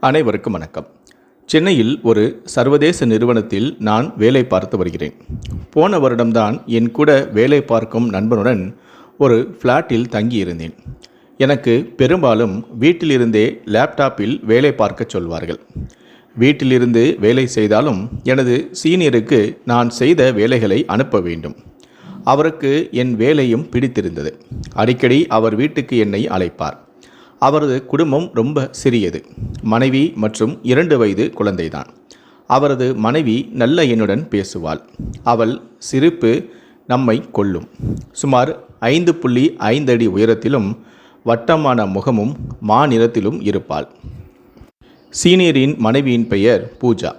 அனைவருக்கும் வணக்கம். சென்னையில் ஒரு சர்வதேச நிறுவனத்தில் நான் வேலை பார்த்து வருகிறேன். போன வருடம்தான் என் கூட வேலை பார்க்கும் நண்பனுடன் ஒரு ஃப்ளாட்டில் தங்கியிருந்தேன். எனக்கு பெரும்பாலும் வீட்டிலிருந்தே லேப்டாப்பில் வேலை பார்க்க சொல்வார்கள். வீட்டிலிருந்து வேலை செய்தாலும் எனது சீனியருக்கு நான் செய்த வேலைகளை அனுப்ப வேண்டும். அவருக்கு என் வேலையும் பிடித்திருந்தது. அடிக்கடி அவர் வீட்டுக்கு என்னை அழைப்பார். அவரது குடும்பம் ரொம்ப சிறியது. மனைவி மற்றும் 2 வயது குழந்தைதான். அவரது மனைவி நல்ல என்னுடன் பேசுவாள். அவள் சிரிப்பு நம்மை கொல்லும். சுமார் 5.5 அடி உயரத்திலும் வட்டமான முகமும் மாநிறத்திலும் இருப்பாள். சீனியரின் மனைவியின் பெயர் பூஜா.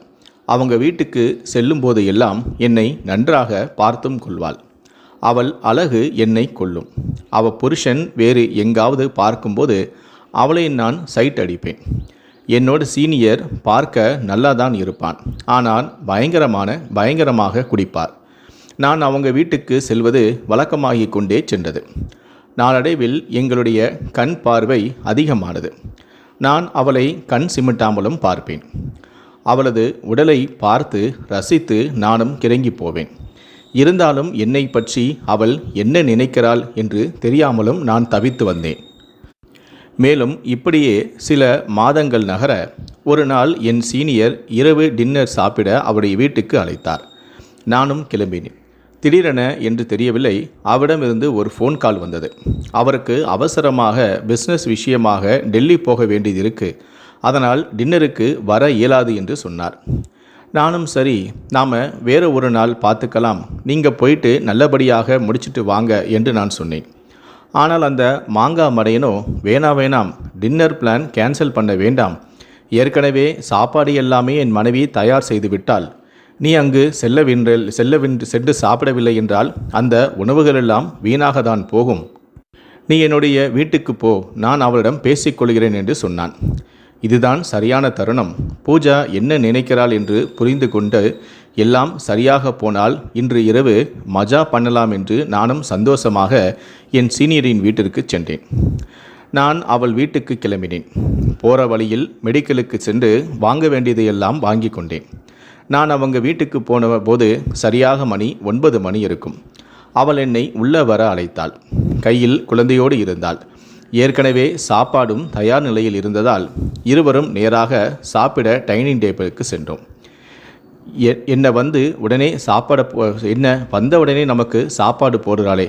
அவங்க வீட்டுக்கு செல்லும்போது எல்லாம் என்னை நன்றாக பார்த்தும் கொள்வாள். அவள் அழகு என்னை கொல்லும். அவள் புருஷன் வேறு எங்காவது பார்க்கும்போது அவளை நான் சைட் அடிப்பேன். என்னோட சீனியர் பார்க்க நல்லாதான் இருப்பான். ஆனால் பயங்கரமாக குடிப்பார். நான் அவங்க வீட்டுக்கு செல்வது வழக்கமாகிக் கொண்டே சென்றது. நாளடைவில் எங்களுடைய கண் பார்வை அதிகமானது. நான் அவளை கண் சிமிட்டாமலும் பார்ப்பேன். அவளது உடலை பார்த்து ரசித்து நானும் கிறங்கி போவேன். இருந்தாலும் என்னை பற்றி அவள் என்ன நினைக்கிறாள் என்று தெரியாமலும் நான் தவித்து வந்தேன். மேலும் இப்படியே சில மாதங்கள் நகர ஒரு நாள் என் சீனியர் இரவு டின்னர் சாப்பிட அவருடைய வீட்டுக்கு அழைத்தார். நானும் கிளம்பினேன். திடீரென என்று தெரியவில்லை, அவரிடமிருந்து ஒரு ஃபோன் கால் வந்தது. அவருக்கு அவசரமாக பிஸ்னஸ் விஷயமாக டெல்லி போக வேண்டியது இருக்கு, அதனால் டின்னருக்கு வர இயலாது என்று சொன்னார். நானும் சரி, நாம் வேறு ஒரு நாள் பார்த்துக்கலாம், நீங்கள் போயிட்டு நல்லபடியாக முடிச்சுட்டு வாங்க என்று நான் சொன்னேன். ஆனால் அந்த மாங்கா மடையனோ வேணாம், டின்னர் பிளான் கேன்சல் பண்ண வேண்டாம், ஏற்கனவே சாப்பாடு எல்லாமே என் மனைவி தயார் செய்து விட்டால், நீ அங்கு சென்று சாப்பிடவில்லை என்றால் அந்த உணவுகளெல்லாம் வீணாக தான் போகும், நீ என்னுடைய வீட்டுக்கு போ, நான் அவளிடம் பேசிக்கொள்கிறேன் என்று சொன்னான். இதுதான் சரியான தருணம். பூஜா என்ன நினைக்கிறாள் என்று புரிந்து கொண்டு எல்லாம் சரியாக போனால் இன்று இரவு மஜா பண்ணலாம் என்று நானும் சந்தோஷமாக என் சீனியரின் வீட்டிற்கு சென்றேன். நான் அவள் வீட்டுக்கு கிளம்பினேன். போகிற வழியில் மெடிக்கலுக்கு சென்று வாங்க வேண்டியதையெல்லாம் வாங்கி கொண்டேன். நான் அவங்க வீட்டுக்கு போன போது சரியாக மணி 9 மணி இருக்கும். அவள் என்னை உள்ளே வர அழைத்தாள். கையில் குழந்தையோடு இருந்தாள். ஏற்கனவே சாப்பாடும் தயார் நிலையில் இருந்ததால் இருவரும் நேராக சாப்பிட டைனிங் டேபிளுக்கு சென்றோம். வந்த உடனே நமக்கு சாப்பாடு போடுறாளே,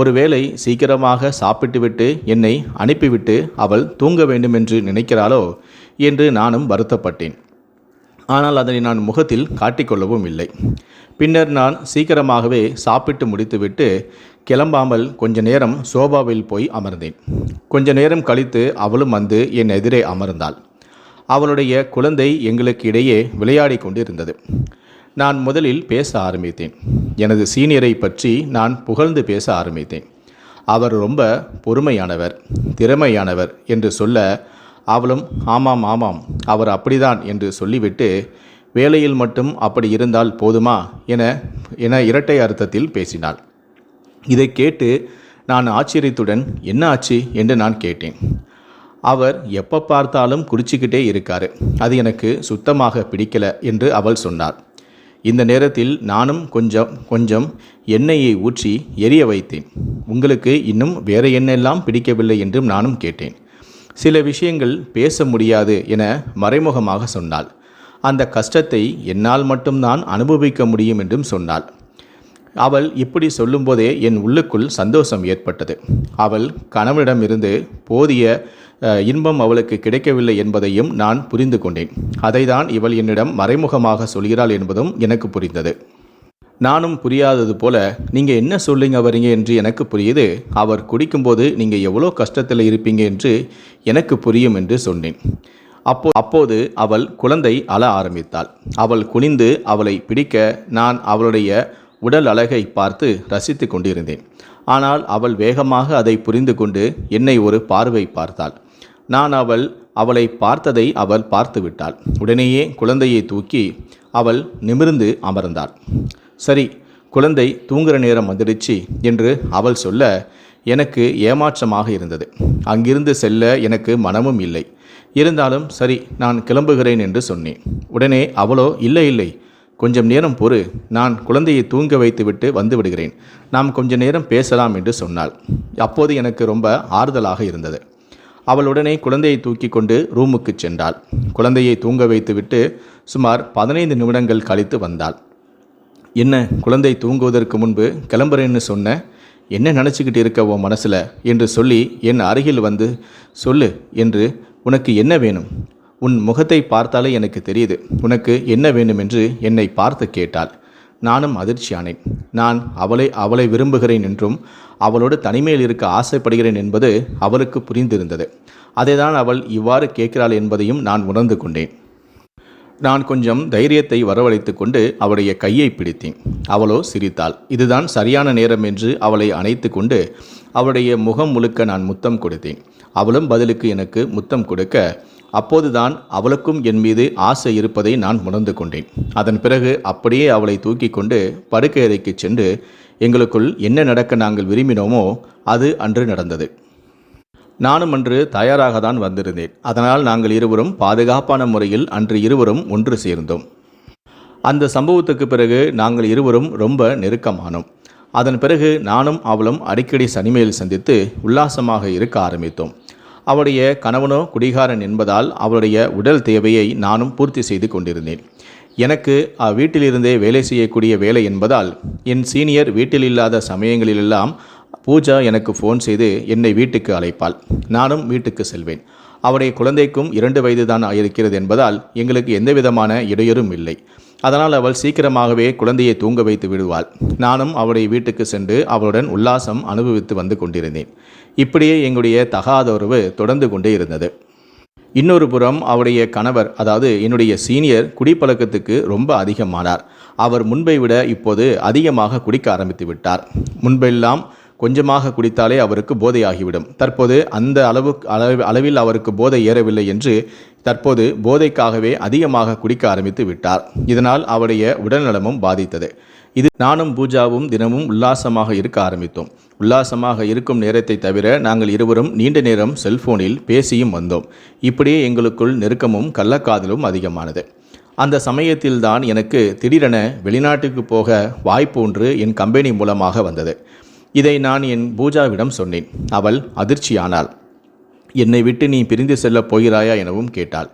ஒருவேளை சீக்கிரமாக சாப்பிட்டுவிட்டு என்னை அனுப்பிவிட்டு அவள் தூங்க வேண்டும் என்று நினைக்கிறாளோ என்று நானும் வருத்தப்பட்டேன். ஆனால் அதனை நான் முகத்தில் காட்டிக்கொள்ளவும் இல்லை. பின்னர் நான் சீக்கிரமாகவே சாப்பிட்டு முடித்துவிட்டு கிளம்பாமல் கொஞ்ச நேரம் சோபாவில் போய் அமர்ந்தேன். கொஞ்ச நேரம் கழித்து அவளும் வந்து என் எதிரே அமர்ந்தாள். அவளுடைய குழந்தை எங்களுக்கு இடையே விளையாடி கொண்டிருந்தது. நான் முதலில் பேச ஆரம்பித்தேன். எனது சீனியரை பற்றி நான் புகழ்ந்து பேச ஆரம்பித்தேன். அவர் ரொம்ப பொறுமையானவர், திறமையானவர் என்று சொல்ல, அவளும் ஆமாம் அவர் அப்படிதான் என்று சொல்லிவிட்டு, வேலையில் மட்டும் அப்படி இருந்தால் போதுமா என இரட்டை அர்த்தத்தில் பேசினாள். இதை கேட்டு நான் ஆச்சரியத்துடன் என்ன ஆச்சு என்று நான் கேட்டேன். அவர் எப்போ பார்த்தாலும் குடிச்சிக்கிட்டே இருக்காரு, அது எனக்கு சுத்தமாக பிடிக்கல என்று அவள் சொன்னார். இந்த நேரத்தில் நானும் கொஞ்சம் எண்ணெயை ஊற்றி எரிய வைத்தேன். உங்களுக்கு இன்னும் வேற எண்ணெல்லாம் பிடிக்கவில்லை என்றும் நானும் கேட்டேன். சில விஷயங்கள் பேச முடியாது என மறைமுகமாக சொன்னாள். அந்த கஷ்டத்தை என்னால் மட்டும்தான் அனுபவிக்க முடியும் என்றும் சொன்னாள். அவள் இப்படி சொல்லும்போதே என் உள்ளுக்குள் சந்தோஷம் ஏற்பட்டது. அவள் கணவனிடமிருந்து போதிய இன்பம் அவளுக்கு கிடைக்கவில்லை என்பதையும் நான் புரிந்து கொண்டேன். அதைதான் இவள் என்னிடம் மறைமுகமாக சொல்கிறாள் என்பதும் எனக்கு புரிந்தது. நானும் புரியாதது போல, நீங்கள் என்ன சொல்லுங்க வரீங்க என்று எனக்கு புரியுது, அவர் குடிக்கும்போது நீங்கள் எவ்வளோ கஷ்டத்தில் இருப்பீங்க என்று எனக்கு புரியும் என்று சொன்னேன். அப்போது அவள் குழந்தை அழ ஆரம்பித்தாள். அவள் குனிந்து அவளை பிடிக்க நான் அவளுடைய உடல் அழகை பார்த்து ரசித்து கொண்டிருந்தேன். ஆனால் அவள் வேகமாக அதை புரிந்து கொண்டு என்னை ஒரு பார்வை பார்த்தாள். நான் அவளை பார்த்ததை அவள் பார்த்து விட்டாள். உடனேயே குழந்தையை தூக்கி அவள் நிமிர்ந்து அமர்ந்தாள். சரி, குழந்தை தூங்குகிற நேரம் வந்துடுச்சு என்று அவள் சொல்ல எனக்கு ஏமாற்றமாக இருந்தது. அங்கிருந்து செல்ல எனக்கு மனமும் இல்லை. இருந்தாலும் சரி, நான் கிளம்புகிறேன் என்று சொன்னேன். உடனே அவளோ, இல்லை இல்லை, கொஞ்சம் நேரம் பொறு, நான் குழந்தையை தூங்க வைத்துவிட்டு வந்து விடுகிறேன், நாம் கொஞ்ச நேரம் பேசலாம் என்று சொன்னாள். அப்போது எனக்கு ரொம்ப ஆறுதலாக இருந்தது. அவள் உடனே குழந்தையை தூக்கி கொண்டு ரூமுக்கு சென்றாள். குழந்தையை தூங்க வைத்துவிட்டு சுமார் 15 நிமிடங்கள் கழித்து வந்தாள். என்ன, குழந்தை தூங்குவதற்கு முன்பு கிளம்புறேன்னு சொன்ன, என்ன நினச்சிக்கிட்டு இருக்க உன் மனசில் என்று சொல்லி என் அருகில் வந்து சொல்லு என்று, உனக்கு என்ன வேணும்? உன் முகத்தை பார்த்தாலே எனக்கு தெரியுது உனக்கு என்ன வேணும் என்று என்னை பார்த்து கேட்டாள். நானும் அதிர்ச்சியானேன். நான் அவளை விரும்புகிறேன் என்றும் அவளோடு தனிமையில் இருக்க ஆசைப்படுகிறேன் என்பது அவளுக்கு புரிந்திருந்தது. அதைதான் அவள் இவ்வாறு கேட்கிறாள் என்பதையும் நான் உணர்ந்து கொண்டேன். நான் கொஞ்சம் தைரியத்தை வரவழைத்து கொண்டு அவளுடைய கையை பிடித்தேன். அவளோ சிரித்தாள். இதுதான் சரியான நேரம் என்று அவளை அணைத்து கொண்டு அவளுடைய முகம் முழுக்க நான் முத்தம் கொடுத்தேன். அவளும் பதிலுக்கு எனக்கு முத்தம் கொடுக்க, அப்போதுதான் அவளுக்கும் என் மீது ஆசை இருப்பதை நான் உணர்ந்து கொண்டேன். அதன் பிறகு அப்படியே அவளை தூக்கி கொண்டு படுக்கை அறைக்கு சென்று எங்களுக்குள் என்ன நடக்க நாங்கள் விரும்பினோமோ அது அன்று நடந்தது. நானும் அன்று தயாராக தான் வந்திருந்தேன். அதனால் நாங்கள் இருவரும் பாதுகாப்பான முறையில் அன்று இருவரும் ஒன்று சேர்ந்தோம். அந்த சம்பவத்துக்கு பிறகு நாங்கள் இருவரும் ரொம்ப நெருக்கமானோம். அதன் பிறகு நானும் அவளும் அடிக்கடி சனிமையில் சந்தித்து உல்லாசமாக இருக்க ஆரம்பித்தோம். அவளுடைய கணவனோ குடிகாரன் என்பதால் அவளுடைய உடல் தேவையை நானும் பூர்த்தி செய்து கொண்டிருந்தேன். எனக்கு வீட்டிலிருந்தே வேலை செய்யக்கூடிய வேலை என்பதால் என் சீனியர் வீட்டில் இல்லாத சமயங்களிலெல்லாம் பூஜா எனக்கு ஃபோன் செய்து என்னை வீட்டுக்கு அழைப்பாள். நானும் வீட்டுக்கு செல்வேன். அவருடைய குழந்தைக்கும் 2 வயது தான் இருக்கிறது என்பதால் எங்களுக்கு எந்தவிதமான இடையூறும் இல்லை. அதனால் அவள் சீக்கிரமாகவே குழந்தையை தூங்க வைத்து விடுவாள். நானும் அவளுடைய வீட்டுக்கு சென்று அவளுடன் உல்லாசம் அனுபவித்து வந்து கொண்டிருந்தேன். இப்படியே எங்களுடைய தகாத உறவு தொடர்ந்து கொண்டே இருந்தது. இன்னொரு புறம் அவருடைய கணவர், அதாவது என்னுடைய சீனியர், குடிப்பழக்கத்துக்கு ரொம்ப அதிகமானார். அவர் முன்பை விட இப்போது அதிகமாக குடிக்க ஆரம்பித்து விட்டார். முன்பெல்லாம் கொஞ்சமாக குடித்தாலே அவருக்கு போதையாகிவிடும். தற்போது அந்த அளவில் அவருக்கு போதை ஏறவில்லை என்று தற்போது போதைக்காகவே அதிகமாக குடிக்க ஆரம்பித்து விட்டார். இதனால் அவருடைய உடல்நலமும் பாதித்தது. நானும் பூஜாவும் தினமும் உல்லாசமாக இருக்க ஆரம்பித்தோம். உல்லாசமாக இருக்கும் நேரத்தை தவிர நாங்கள் இருவரும் நீண்ட நேரம் செல்போனில் பேசியும் வந்தோம். இப்படியே எங்களுக்குள் நெருக்கமும் கள்ளக்காதலும் அதிகமானது. அந்த சமயத்தில்தான் எனக்கு திடீரென வெளிநாட்டுக்கு போக வாய்ப்பு ஒன்று என் கம்பெனி மூலமாக வந்தது. இதை நான் என் பூஜாவிடம் சொன்னேன். அவள் அதிர்ச்சியானாள். என்னை விட்டு நீ பிரிந்து செல்லப் போகிறாயா எனவும் கேட்டாள்.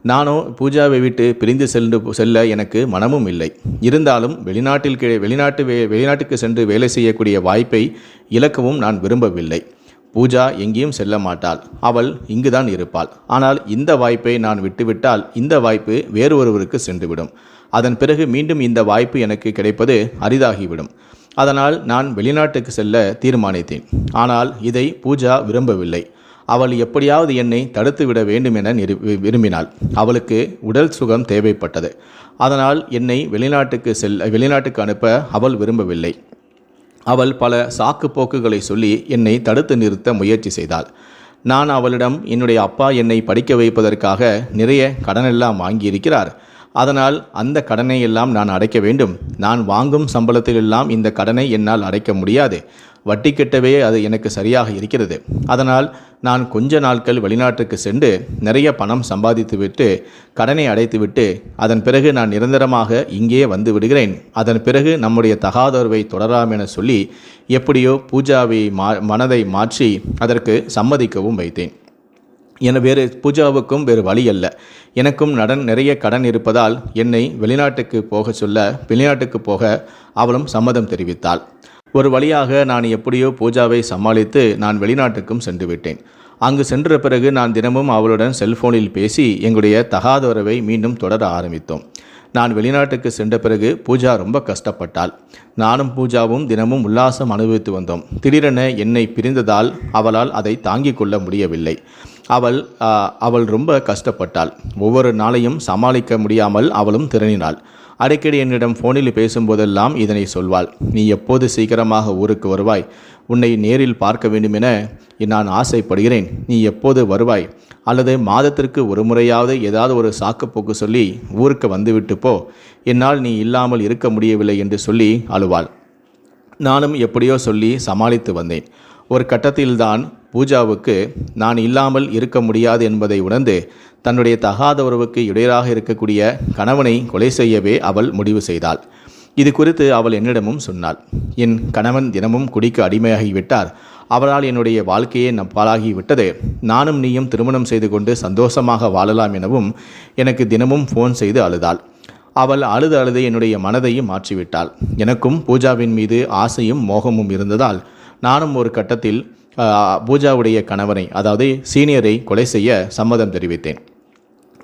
நானோ பூஜாவை விட்டு பிரிந்து செல்ல எனக்கு மனமும் இல்லை. இருந்தாலும் வெளிநாட்டுக்கு சென்று வேலை செய்யக்கூடிய வாய்ப்பை இழக்கவும் நான் விரும்பவில்லை. பூஜா எங்கேயும் செல்ல மாட்டாள். அவள் இங்குதான் இருப்பாள். ஆனால் இந்த வாய்ப்பை நான் விட்டுவிட்டால் இந்த வாய்ப்பு வேறு ஒருவருக்கு சென்றுவிடும். அதன் பிறகு மீண்டும் இந்த வாய்ப்பு எனக்கு கிடைப்பது அரிதாகிவிடும். அதனால் நான் வெளிநாட்டுக்கு செல்ல தீர்மானித்தேன். ஆனால் இதை பூஜா விரும்பவில்லை. அவள் எப்படியாவது என்னை தடுத்துவிட வேண்டும் என விரும்பினாள். அவளுக்கு உடல் சுகம் தேவைப்பட்டது. அதனால் என்னை வெளிநாட்டுக்கு அனுப்ப அவள் விரும்பவில்லை. அவள் பல சாக்கு போக்குகளை சொல்லி என்னை தடுத்து நிறுத்த முயற்சி செய்தாள். நான் அவளிடம், என்னுடைய அப்பா என்னை படிக்க வைப்பதற்காக நிறைய கடனெல்லாம் வாங்கியிருக்கிறார். அதனால் அந்த கடனை எல்லாம் நான் அடைக்க வேண்டும். நான் வாங்கும் சம்பளத்திலெல்லாம் இந்த கடனை என்னால் அடைக்க முடியாது. வட்டி கட்டவே அது எனக்கு சரியாக இருக்கிறது. அதனால் நான் கொஞ்ச நாட்கள் வெளிநாட்டுக்கு சென்று நிறைய பணம் சம்பாதித்துவிட்டு கடனை அடைத்துவிட்டு அதன் பிறகு நான் நிரந்தரமாக இங்கே வந்து விடுகிறேன். அதன் பிறகு நம்முடைய தகாதொருவை தொடராம் என சொல்லி எப்படியோ பூஜாவை மனதை மாற்றி அதற்கு சம்மதிக்கவும் வைத்தேன். பூஜாவுக்கும் வேறு வழி அல்ல. எனக்கும் நிறைய கடன் இருப்பதால் என்னை வெளிநாட்டுக்கு போக அவளும் சம்மதம் தெரிவித்தாள். ஒரு வழியாக நான் எப்படியோ பூஜாவை சமாளித்து நான் வெளிநாட்டுக்கும் சென்று விட்டேன். அங்கு சென்ற பிறகு நான் தினமும் அவளுடன் செல்போனில் பேசி எங்களுடைய தகாத உறவை மீண்டும் தொடர ஆரம்பித்தோம். நான் வெளிநாட்டுக்கு சென்ற பிறகு பூஜா ரொம்ப கஷ்டப்பட்டாள். நானும் பூஜாவும் தினமும் உல்லாசம் அனுபவித்து வந்தோம். திடீரென என்னை பிரிந்ததால் அவளால் அதை தாங்கிக் கொள்ள முடியவில்லை. அவள் ரொம்ப கஷ்டப்பட்டாள். ஒவ்வொரு நாளையும் சமாளிக்க முடியாமல் அவளும் திணறினாள். அடிக்கடி என்னிடம் ஃபோனில் பேசும்போதெல்லாம் இதனை சொல்வாள். நீ எப்போது சீக்கிரமாக ஊருக்கு வருவாய்? உன்னை நேரில் பார்க்க வேண்டும் என நான் ஆசைப்படுகிறேன். நீ எப்போது வருவாய்? அல்லது மாதத்திற்கு ஒரு முறையாவது ஏதாவது ஒரு சாக்குப்போக்கு சொல்லி ஊருக்கு வந்துவிட்டு போ. என்னால் நீ இல்லாமல் இருக்க முடியவில்லை என்று சொல்லி அழுவாள். நானும் எப்படியோ சொல்லி சமாளித்து வந்தேன். ஒரு கட்டத்தில்தான் பூஜாவுக்கு நான் இல்லாமல் இருக்க முடியாது என்பதை உணர்ந்து தன்னுடைய தகாத உறவுக்கு இடையராக இருக்கக்கூடிய கணவனை கொலை செய்யவே அவள் முடிவு செய்தாள். இது குறித்து அவள் என்னிடமும் சொன்னாள். என் கணவன் தினமும் குடிக்கு அடிமையாகிவிட்டார். அவளால் என்னுடைய வாழ்க்கையே பாழாகிவிட்டது. நானும் நீயும் திருமணம் செய்து கொண்டு சந்தோஷமாக வாழலாம் எனவும் எனக்கு தினமும் ஃபோன் செய்து அழுதாள். அவள் அழுது என்னுடைய மனதையும் மாற்றிவிட்டாள். எனக்கும் பூஜாவின் மீது ஆசையும் மோகமும் இருந்ததால் நானும் ஒரு கட்டத்தில் பூஜாவுடைய கணவனை, அதாவது சீனியரை கொலை செய்ய சம்மதம் தெரிவித்தேன்.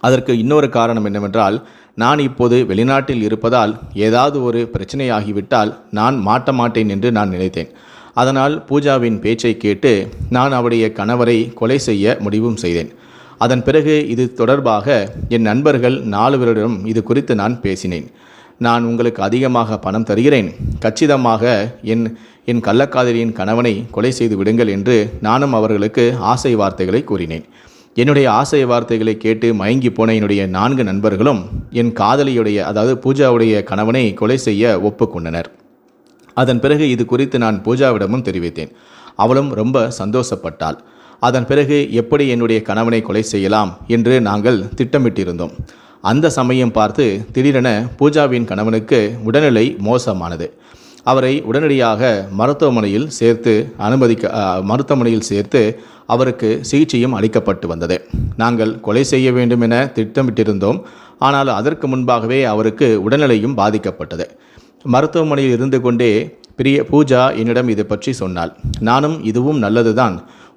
அதற்கு இன்னொரு காரணம் என்னவென்றால், நான் இப்போது வெளிநாட்டில் இருப்பதால் ஏதாவது ஒரு பிரச்சனையாகிவிட்டால் நான் மாட்ட மாட்டேன் என்று நான் நினைத்தேன். அதனால் பூஜாவின் பேச்சை கேட்டு நான் அவருடைய கணவரை கொலை செய்ய முடிவும் செய்தேன். அதன் பிறகு இது தொடர்பாக என் நண்பர்கள் 4 பேரிடம் இது குறித்து நான் பேசினேன். நான் உங்களுக்கு அதிகமாக பணம் தருகிறேன், கச்சிதமாக என் கள்ளக்காதலியின் கணவனை கொலை செய்து விடுங்கள் என்று நானும் அவர்களுக்கு ஆசை வார்த்தைகளை கூறினேன். என்னுடைய ஆசை வார்த்தைகளை கேட்டு மயங்கி போன என்னுடைய 4 நண்பர்களும் என் காதலியுடைய, அதாவது பூஜாவுடைய கணவனை கொலை செய்ய ஒப்புக்கொண்டனர். அதன் பிறகு இது குறித்து நான் பூஜாவிடமும் தெரிவித்தேன். அவளும் ரொம்ப சந்தோஷப்பட்டாள். அதன் பிறகு எப்படி என்னுடைய கணவனை கொலை செய்யலாம் என்று நாங்கள் திட்டமிட்டிருந்தோம். அந்த சமயம் பார்த்து திடீரென பூஜாவின் கணவனுக்கு உடல்நிலை மோசமானது. அவரை உடனடியாக மருத்துவமனையில் சேர்த்து அவருக்கு சிகிச்சையும் அளிக்கப்பட்டு வந்தது. நாங்கள் கொலை செய்ய வேண்டும் என திட்டமிட்டிருந்தோம். ஆனால் அதற்கு முன்பாகவே அவருக்கு உடல்நிலையும் பாதிக்கப்பட்டது. மருத்துவமனையில் இருந்து கொண்டே பூஜா என்னிடம் இது பற்றி சொன்னாள். நானும் இதுவும் நல்லதுதான்,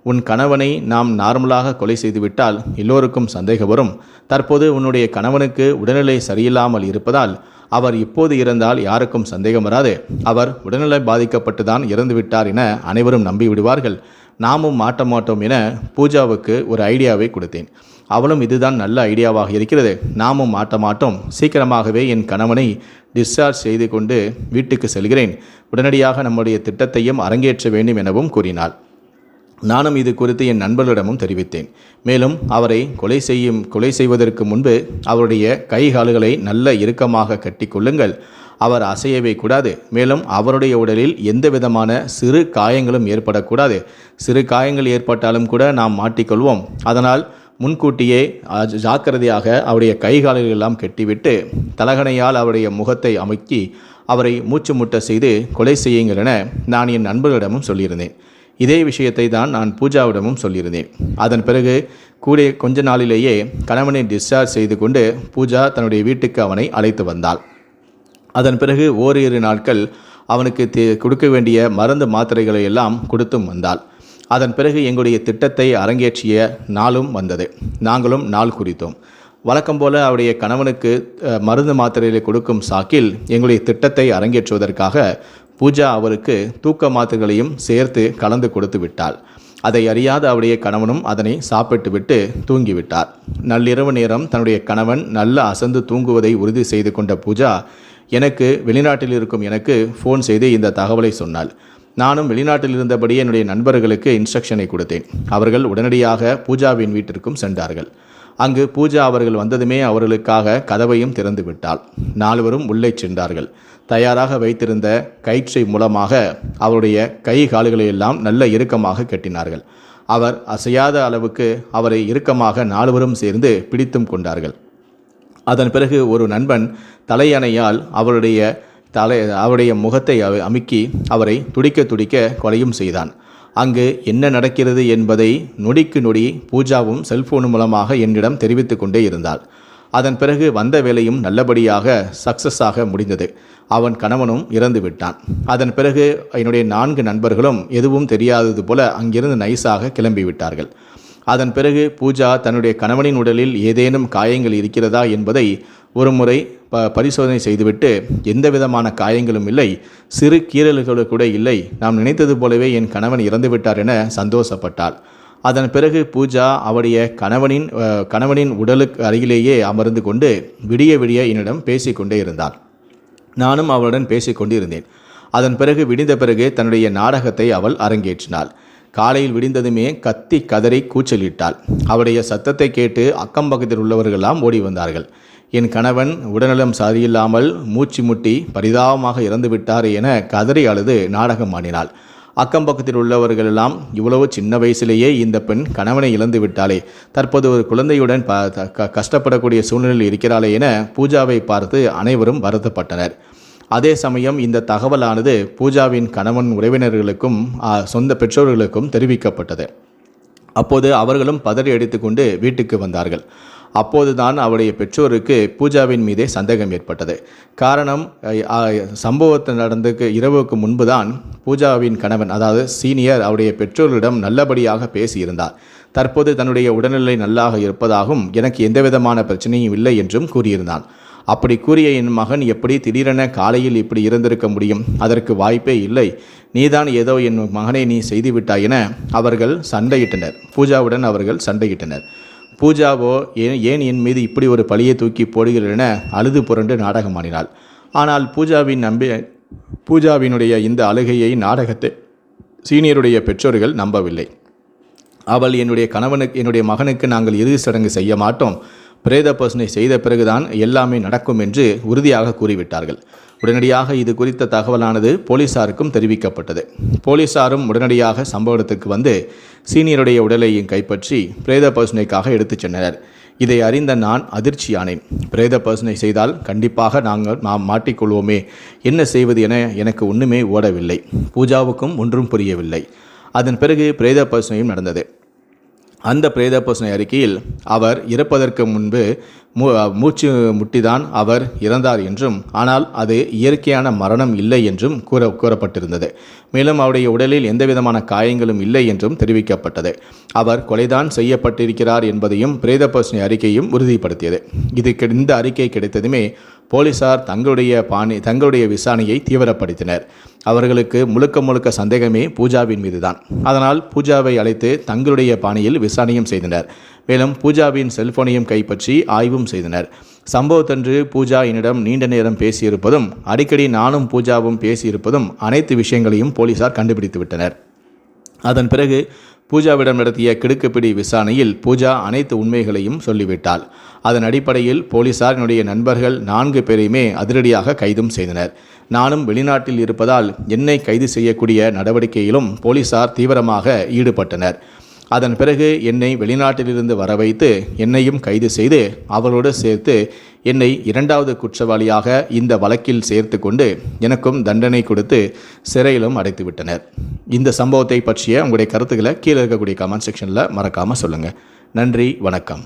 உன் கணவனை நாம் நார்மலாக கொலை செய்துவிட்டால் எல்லோருக்கும் சந்தேகம் வரும். தற்போது உன்னுடைய கணவனுக்கு உடல்நிலை சரியில்லாமல் இருப்பதால் அவர் இப்போது இறந்தால் யாருக்கும் சந்தேகம் வராது. அவர் உடல்நிலை பாதிக்கப்பட்டு தான் இறந்துவிட்டார் என அனைவரும் நம்பிவிடுவார்கள். நாமும் மாட்ட மாட்டோம் என பூஜாவுக்கு ஒரு ஐடியாவை கொடுத்தேன். அவளும் இதுதான் நல்ல ஐடியாவாக இருக்கிறது, நாமும் மாட்ட மாட்டோம், சீக்கிரமாகவே என் கணவனை டிஸ்சார்ஜ் செய்து கொண்டு வீட்டுக்கு செல்கிறேன், உடனடியாக நம்முடைய திட்டத்தையும் அரங்கேற்ற வேண்டும் எனவும் கூறினாள். நானும் இது குறித்து என் நண்பர்களிடமும் தெரிவித்தேன். மேலும் அவரை கொலை செய்வதற்கு முன்பு அவருடைய கை கால்களை நல்ல இறுக்கமாக கட்டி கொள்ளுங்கள், அவர் அசையவே கூடாது. மேலும் அவருடைய உடலில் எந்த விதமான சிறு காயங்களும் ஏற்படக்கூடாது. சிறு காயங்கள் ஏற்பட்டாலும் கூட நாம் மாட்டிக்கொள்வோம். அதனால் முன்கூட்டியே ஜாக்கிரதையாக அவருடைய கை கால்கள் எல்லாம் கட்டிவிட்டு தலகணையால் அவருடைய முகத்தை அமுக்கி அவரை மூச்சு முட்ட செய்து கொலை செய்யுங்கள் என நான் என் நண்பர்களிடமும் சொல்லியிருந்தேன். இதே விஷயத்தை தான் நான் பூஜாவிடமும் சொல்லியிருந்தேன். அதன் பிறகு கொஞ்ச நாளிலேயே கணவனை டிஸ்சார்ஜ் செய்து கொண்டு பூஜா தன்னுடைய வீட்டுக்கு அவனை அழைத்து வந்தாள். அதன் பிறகு ஓரிரு நாட்கள் அவனுக்கு கொடுக்க வேண்டிய மருந்து மாத்திரைகளை எல்லாம் கொடுத்தும் வந்தாள். அதன் பிறகு எங்களுடைய திட்டத்தை அரங்கேற்றிய நாளும் வந்தது. நாங்களும் நாள் குறித்தோம். வழக்கம் போல அவருடைய கணவனுக்கு மருந்து மாத்திரைகளை கொடுக்கும் சாக்கில் எங்களுடைய திட்டத்தை அரங்கேற்றுவதற்காக பூஜா அவருக்கு தூக்க மாத்திரைகளையும் சேர்த்து கலந்து கொடுத்து விட்டாள். அதை அறியாத அவருடைய கணவனும் அதனை சாப்பிட்டு விட்டு தூங்கிவிட்டார். நள்ளிரவு நேரம் தன்னுடைய கணவன் நல்ல அசந்து தூங்குவதை உறுதி செய்து கொண்ட பூஜா வெளிநாட்டில் இருக்கும் எனக்கு ஃபோன் செய்து இந்த தகவலை சொன்னாள். நானும் வெளிநாட்டில் இருந்தபடி என்னுடைய நண்பர்களுக்கு இன்ஸ்ட்ரக்ஷனை கொடுத்தேன். அவர்கள் உடனடியாக பூஜாவின் வீட்டிற்கும் சென்றார்கள். அங்கு பூஜா அவர்கள் வந்ததுமே அவர்களுக்காக கதவையும் திறந்து விட்டாள். 4வரும் உள்ளே சென்றார்கள். தயாராக வைத்திருந்த கயிற்றை மூலமாக அவருடைய கை கால்களை எல்லாம் நல்ல இறுக்கமாக கட்டினார்கள். அவர் அசையாத அளவுக்கு அவரை இறுக்கமாக 4வரும் சேர்ந்து பிடித்தும் கொண்டார்கள். அதன் பிறகு ஒரு நண்பன் தலையணையால் அவருடைய முகத்தை அமுக்கி அவரை துடிக்க கொலையும் செய்தான். அங்கு என்ன நடக்கிறது என்பதை நொடிக்கு நொடி பூஜாவும் செல்போன் மூலமாக என்னிடம் தெரிவித்து கொண்டே இருந்தாள். அதன் பிறகு வந்த வேலையும் நல்லபடியாக சக்சஸாக முடிந்தது. அவன் கணவனும் இறந்து விட்டான். அதன் பிறகு என்னுடைய 4 நண்பர்களும் எதுவும் தெரியாதது போல அங்கிருந்து நைஸாக கிளம்பிவிட்டார்கள். அதன் பிறகு பூஜா தன்னுடைய கணவனின் உடலில் ஏதேனும் காயங்கள் இருக்கிறதா என்பதை ஒரு முறை பரிசோதனை செய்துவிட்டு எந்த விதமான காயங்களும் இல்லை, சிறு கீறல்கள் கூட இல்லை, நாம் நினைத்தது போலவே என் கணவன் இறந்துவிட்டார் என சந்தோஷப்பட்டாள். அதன் பிறகு பூஜா அவருடைய கணவனின் உடலுக்கு அருகிலேயே அமர்ந்து கொண்டு விடிய என்னிடம் பேசிக்கொண்டே இருந்தாள். நானும் அவளுடன் பேசிக்கொண்டு இருந்தேன். அதன் பிறகு விடிந்த பிறகு தன்னுடைய நாடகத்தை அவள் அரங்கேற்றினாள். காலையில் விடிந்ததுமே கத்தி கதறி கூச்சலிட்டாள். அவருடைய சத்தத்தை கேட்டு அக்கம் பக்கத்தில் உள்ளவர்களெல்லாம் ஓடி வந்தார்கள். என் கணவன் உடல்நலம் சரியில்லாமல் மூச்சு முட்டி பரிதாபமாக இறந்துவிட்டார் என கதறி அழுது நாடகம் ஆடினாள். அக்கம் பக்கத்தில் உள்ளவர்கள் எல்லாம் இவ்வளவு சின்ன வயசிலேயே இந்த பெண் கணவனை இழந்து விட்டாளே, தற்போது ஒரு குழந்தையுடன் கஷ்டப்படக்கூடிய சூழ்நிலையில் இருக்கிறாளே என பூஜாவை பார்த்து அனைவரும் வருத்தப்பட்டனர். அதே சமயம் இந்த தகவலானது பூஜாவின் கணவன் உறவினர்களுக்கும் சொந்த பெற்றோர்களுக்கும் தெரிவிக்கப்பட்டது. அப்போது அவர்களும் பதறி அடித்துக்கொண்டு வீட்டுக்கு வந்தார்கள். அப்போதுதான் அவருடைய பெற்றோருக்கு பூஜாவின் மீதே சந்தேகம் ஏற்பட்டது. காரணம், சம்பவத்தை நடந்துக்கு இரவுக்கு முன்புதான் பூஜாவின் கணவன், அதாவது சீனியர், அவருடைய பெற்றோர்களிடம் நல்லபடியாக பேசியிருந்தார். தற்போது தன்னுடைய உடல்நிலை நல்லாக இருப்பதாகவும் எனக்கு எந்தவிதமான பிரச்சனையும் இல்லை என்றும் கூறியிருந்தான். அப்படி கூறிய என் மகன் எப்படி திடீரென காலையில் இப்படி இருந்திருக்க முடியும்? அதற்கு வாய்ப்பே இல்லை. நீதான் ஏதோ என் மகனை நீ செய்துவிட்டாய் என அவர்கள் சண்டையிட்டனர். பூஜாவுடன் அவர்கள் சண்டையிட்டனர். பூஜாவோ ஏன் என் மீது இப்படி ஒரு பழியை தூக்கி போடுகிறேன் என அழுது புரண்டு நாடகமாடினாள். ஆனால் பூஜாவினுடைய இந்த அழுகையை, நாடகத்தை சீனியருடைய பெற்றோர்கள் நம்பவில்லை. அவள் என்னுடைய மகனுக்கு நாங்கள் இறுதி சடங்கு செய்ய மாட்டோம், பிரேத பரிசோதனை செய்த பிறகுதான் எல்லாமே நடக்கும் என்று உறுதியாக கூறிவிட்டார்கள். உடனடியாக இது குறித்த தகவலானது போலீசாருக்கும் தெரிவிக்கப்பட்டது. போலீசாரும் உடனடியாக சம்பவ இடத்துக்கு வந்து சீனியருடைய உடலையும் கைப்பற்றி பிரேத பரிசோதனைக்காக எடுத்துச் சென்றனர். இதை அறிந்த நான் அதிர்ச்சியானேன். பிரேத பரிசோதனை செய்தால் கண்டிப்பாக நாம் மாட்டிக்கொள்வோமே, என்ன செய்வது என எனக்கு ஒன்றுமே ஓடவில்லை. பூஜாவுக்கும் ஒன்றும் புரியவில்லை. அதன் பிறகு பிரேத பரிசோதனையும் நடந்தது. அந்த பிரேத பரிசோதனை அறிக்கையில் அவர் இறப்பதற்கு முன்பு மூச்சு முட்டிதான் அவர் இறந்தார் என்றும், ஆனால் அது இயற்கையான மரணம் இல்லை என்றும் கூறப்பட்டிருந்தது. மேலும் அவருடைய உடலில் எந்தவிதமான காயங்களும் இல்லை என்றும் தெரிவிக்கப்பட்டது. அவர் கொலைதான் செய்யப்பட்டிருக்கிறார் என்பதையும் பிரேத பரிசோதனை அறிக்கையும் உறுதிப்படுத்தியது. இந்த அறிக்கை கிடைத்ததுமே போலீசார் தங்களுடைய விசாரணையை தீவிரப்படுத்தினர். அவர்களுக்கு முழுக்க சந்தேகமே பூஜாவின் மீதுதான். அதனால் பூஜாவை அழைத்து தங்களுடைய பாணியில் விசாரணையும் செய்தனர். மேலும் பூஜாவின் செல்போனையும் கைப்பற்றி ஆய்வும் செய்தனர். சம்பவத்தன்று பூஜா என்னிடம் நீண்ட நேரம் பேசியிருப்பதும், அடிக்கடி நானும் பூஜாவும் பேசியிருப்பதும், அனைத்து விஷயங்களையும் போலீசார் கண்டுபிடித்து விட்டனர். அதன் பிறகு பூஜாவிடம் நடத்திய கிடுக்குப்பிடி விசாரணையில் பூஜா அனைத்து உண்மைகளையும் சொல்லிவிட்டாள். அதன் அடிப்படையில் போலீசார் என்னுடைய நண்பர்கள் 4 பேரையுமே அதிரடியாக கைதும் செய்தனர். நானும் வெளிநாட்டில் இருப்பதால் என்னை கைது செய்யக்கூடிய நடவடிக்கையிலும் போலீசார் தீவிரமாக ஈடுபட்டனர். அதன் பிறகு என்னை வெளிநாட்டிலிருந்து வர வைத்து என்னையும் கைது செய்து அவரோடு சேர்த்து என்னை 2வது குற்றவாளியாக இந்த வழக்கில் சேர்த்து கொண்டு எனக்கும் தண்டனை கொடுத்து சிறையிலும் அடைத்து விட்டனர். இந்த சம்பவத்தை பற்றிய உங்களுடைய கருத்துக்களை கீழே இருக்கக்கூடிய கமெண்ட் செக்ஷனில் மறக்காமல் சொல்லுங்கள். நன்றி, வணக்கம்.